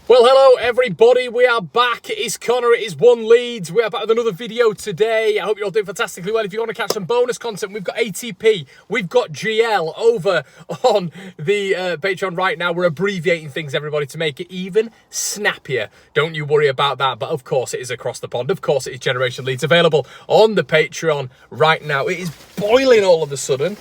Well, hello everybody, we are back. It is Connor, it is One Leeds. We are back with another video today. I hope you're all doing fantastically well. If you want to catch some bonus content, we've got ATP, we've got GL over on the Patreon right now. We're abbreviating things, everybody, to make it even snappier. Don't you worry about that, but of course it is across the pond. Of course it is Generation Leeds available on the Patreon right now. It is boiling all of a sudden,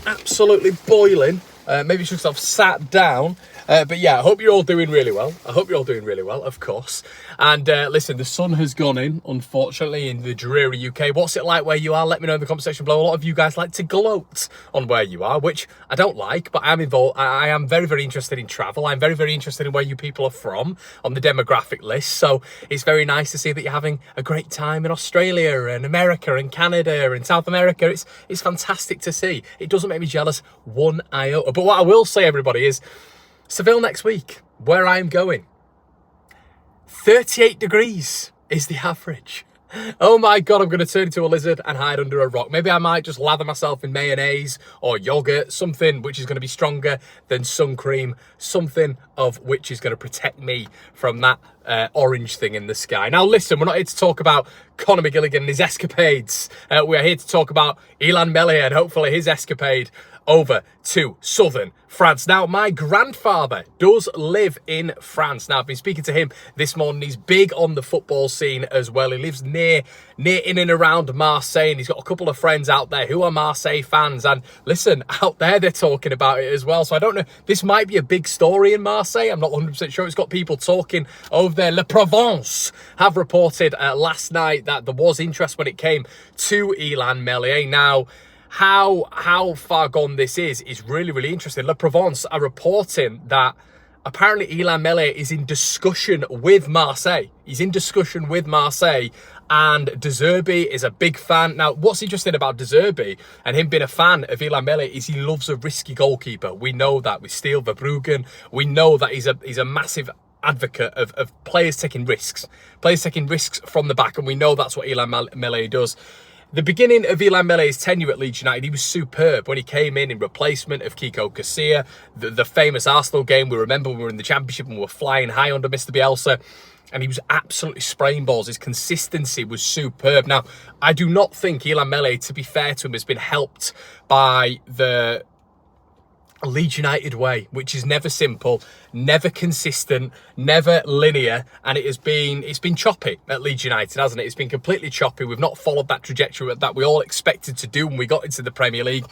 absolutely boiling. Maybe should have sat down. But yeah, I hope you're all doing really well. I hope you're all doing really well, of course. And listen, the sun has gone in, unfortunately, in the dreary UK. What's it like where you are? Let me know in the comment section below. A lot of you guys like to gloat on where you are, which I don't like, but I'm involved. I am very, very interested in travel. I'm very, very interested in where you people are from on the demographic list. So it's very nice to see that you're having a great time in Australia and America and Canada and South America. It's fantastic to see. It doesn't make me jealous one iota. But what I will say, everybody, is Seville next week, where I'm going. 38 degrees is the average. Oh my God, I'm going to turn into a lizard and hide under a rock. Maybe I might just lather myself in mayonnaise or yogurt, something which is going to be stronger than sun cream, something of which is going to protect me from that orange thing in the sky. Now listen, we're not here to talk about Conor McGilligan and his escapades. We're here to talk about Illan Meslier and hopefully his escapade over to southern France. Now, my grandfather does live in France. Now, I've been speaking to him this morning. He's big on the football scene as well. He lives near in and around Marseille, and he's got a couple of friends out there who are Marseille fans. And listen, out there, they're talking about it as well. So I don't know, this might be a big story in Marseille. I'm not 100% sure. It's got people talking over there. Le Provence have reported last night that there was interest when it came to Illan Meslier. Now, how far gone this is really, really interesting. Le Provence are reporting that apparently Illan Meslier is in discussion with Marseille. He's in discussion with Marseille, and De Zerbi is a big fan. Now, what's interesting about De Zerbi and him being a fan of Illan Meslier is he loves a risky goalkeeper. We know that with Steele Verbruggen. We know that he's a massive advocate of players taking risks from the back, and we know that's what Illan Meslier does. The beginning of Illan Meslier's tenure at Leeds United, he was superb when he came in replacement of Kiko Casilla. The famous Arsenal game, we remember we were in the Championship and we were flying high under Mr. Bielsa, and he was absolutely spraying balls. His consistency was superb. Now, I do not think Illan Meslier, to be fair to him, has been helped by the Leeds United way, which is never simple, never consistent, never linear, and it's been choppy at Leeds United, hasn't it? It's been completely choppy. We've not followed that trajectory that we all expected to do when we got into the Premier League.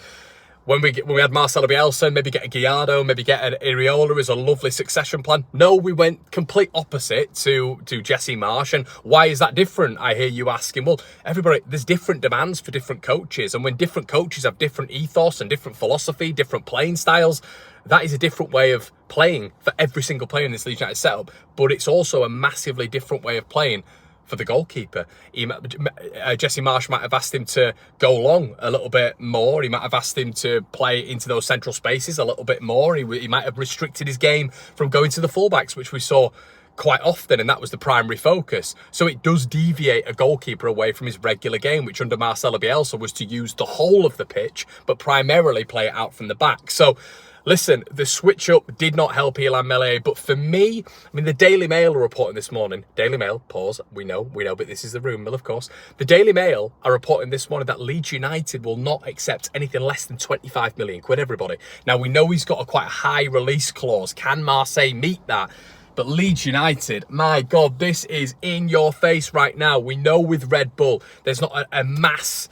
When we had Marcelo Bielsa, maybe get a Gallardo, maybe get an Iraola as a lovely succession plan. No, we went complete opposite to Jesse Marsch. And why is that different? I hear you asking. Well, everybody, there's different demands for different coaches. And when different coaches have different ethos and different philosophy, different playing styles, that is a different way of playing for every single player in this Leeds United setup. But it's also a massively different way of playing for the goalkeeper. Jesse Marsch might have asked him to go long a little bit more. He might have asked him to play into those central spaces a little bit more. He might have restricted his game from going to the fullbacks, which we saw quite often, and that was the primary focus. So it does deviate a goalkeeper away from his regular game, which under Marcelo Bielsa was to use the whole of the pitch, but primarily play it out from the back. So listen, the switch up did not help Illan Meslier, but for me, I mean, the Daily Mail are reporting this morning. Daily Mail, pause, we know, but this is the rumour, of course. The Daily Mail are reporting this morning that Leeds United will not accept anything less than 25 million quid, everybody. Now, we know he's got a quite high release clause. Can Marseille meet that? But Leeds United, my God, this is in your face right now. We know with Red Bull, there's not a mass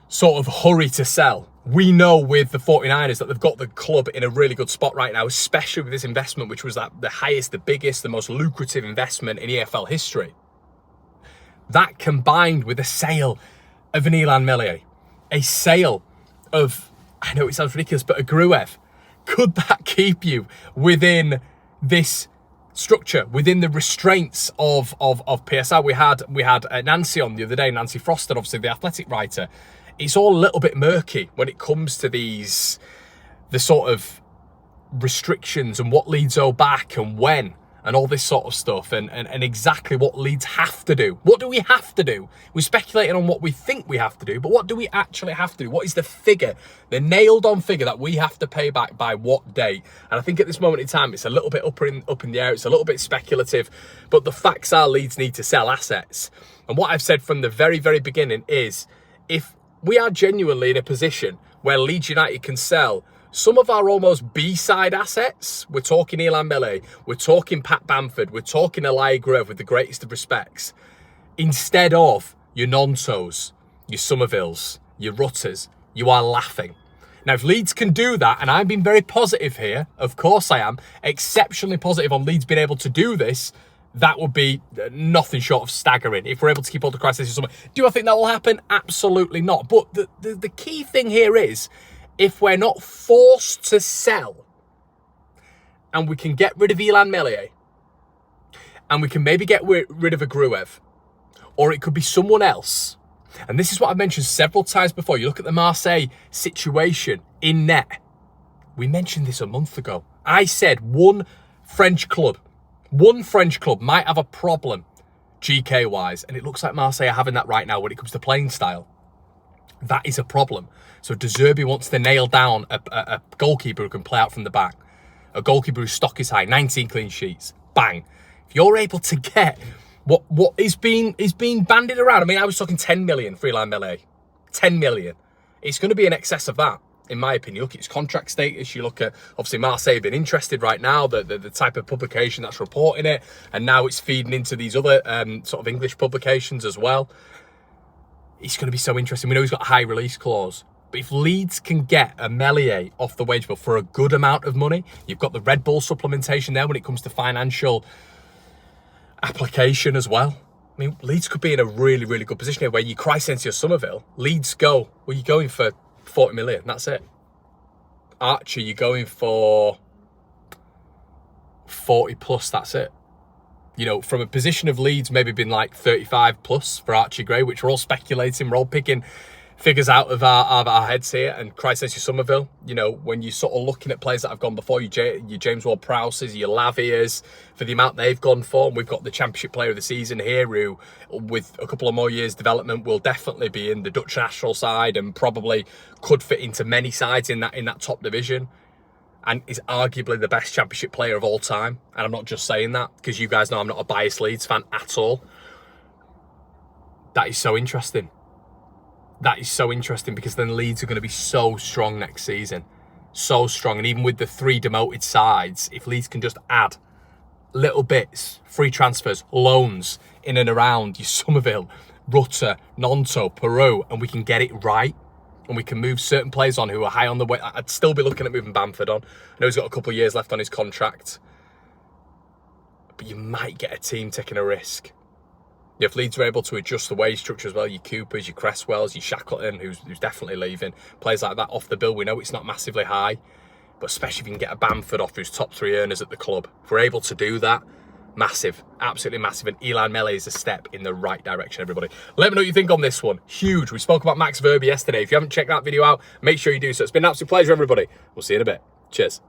sort of hurry to sell. We know with the 49ers that they've got the club in a really good spot right now, especially with this investment, which was the highest, the biggest, the most lucrative investment in EFL history. That combined with a sale of an Illan Meslier, a sale of, I know it sounds ridiculous, but a Gruev, could that keep you within this structure, within the restraints of PSL? We had Nancy on the other day, Nancy Frost, obviously the Athletic writer. It's all a little bit murky when it comes to the sort of restrictions and what leads back and when. and all this sort of stuff, and exactly what Leeds have to do. What do we have to do? We're speculating on what we think we have to do, but what do we actually have to do? What is the figure, the nailed-on figure that we have to pay back by what date? And I think at this moment in time, it's a little bit up in the air. It's a little bit speculative, but the facts are Leeds need to sell assets. And what I've said from the very, very beginning is, if we are genuinely in a position where Leeds United can sell some of our almost B-side assets, we're talking Ilan Mele, we're talking Pat Bamford, we're talking Elia Grove with the greatest of respects, instead of your Nontos, your Somervilles, your Rutters, you are laughing. Now, if Leeds can do that, and I've been very positive here, of course I am, exceptionally positive on Leeds being able to do this, that would be nothing short of staggering if we're able to keep all the crisis somewhere. Do I think that will happen? Absolutely not. But the key thing here is, if we're not forced to sell, and we can get rid of Ilan Mele, and we can maybe get rid of a Gruev, or it could be someone else. And this is what I've mentioned several times before. You look at the Marseille situation in net. We mentioned this a month ago. I said one French club might have a problem GK-wise, and it looks like Marseille are having that right now when it comes to playing style. That is a problem. So De Zerbi wants to nail down a goalkeeper who can play out from the back. A goalkeeper whose stock is high, 19 clean sheets. Bang. If you're able to get what is being bandied around. I mean, I was talking 10 million for Ilan Mele. 10 million. It's going to be in excess of that, in my opinion. You look at his contract status. You look at, obviously, Marseille have been interested right now, the type of publication that's reporting it. And now it's feeding into these other sort of English publications as well. It's going to be so interesting. We know he's got a high release clause. But if Leeds can get a Melier off the wage bill for a good amount of money, you've got the Red Bull supplementation there when it comes to financial application as well. I mean, Leeds could be in a really, really good position here where you Crysencio Somerville, Leeds go, well, you're going for 40 million, that's it. Archie, you're going for 40 plus, that's it. You know, from a position of Leeds maybe been like 35 plus for Archie Gray, which we're all speculating, we're all picking figures out of our heads here, and Crysencio Somerville, you know, when you're sort of looking at players that have gone before, your James Ward-Prowses, your Lavias, for the amount they've gone for, and we've got the Championship Player of the Season here, who, with a couple of more years development, will definitely be in the Dutch national side and probably could fit into many sides in that top division, and is arguably the best Championship player of all time. And I'm not just saying that, because you guys know I'm not a biased Leeds fan at all. That is so interesting. That is so interesting, because then Leeds are going to be so strong next season. So strong. And even with the 3 demoted sides, if Leeds can just add little bits, free transfers, loans in and around your Somerville, Rutter, Nonto, Peru, and we can get it right, and we can move certain players on who are high on the way. I'd still be looking at moving Bamford on. I know he's got a couple of years left on his contract. But you might get a team taking a risk. If Leeds are able to adjust the wage structure as well, your Coopers, your Cresswells, your Shackleton, who's definitely leaving, players like that off the bill, we know it's not massively high, but especially if you can get a Bamford off who's top 3 earners at the club. If we're able to do that, massive, absolutely massive, and Ilan Mele is a step in the right direction, everybody. Let me know what you think on this one. Huge. We spoke about Max Verby yesterday. If you haven't checked that video out, make sure you do so. It's been an absolute pleasure, everybody. We'll see you in a bit. Cheers.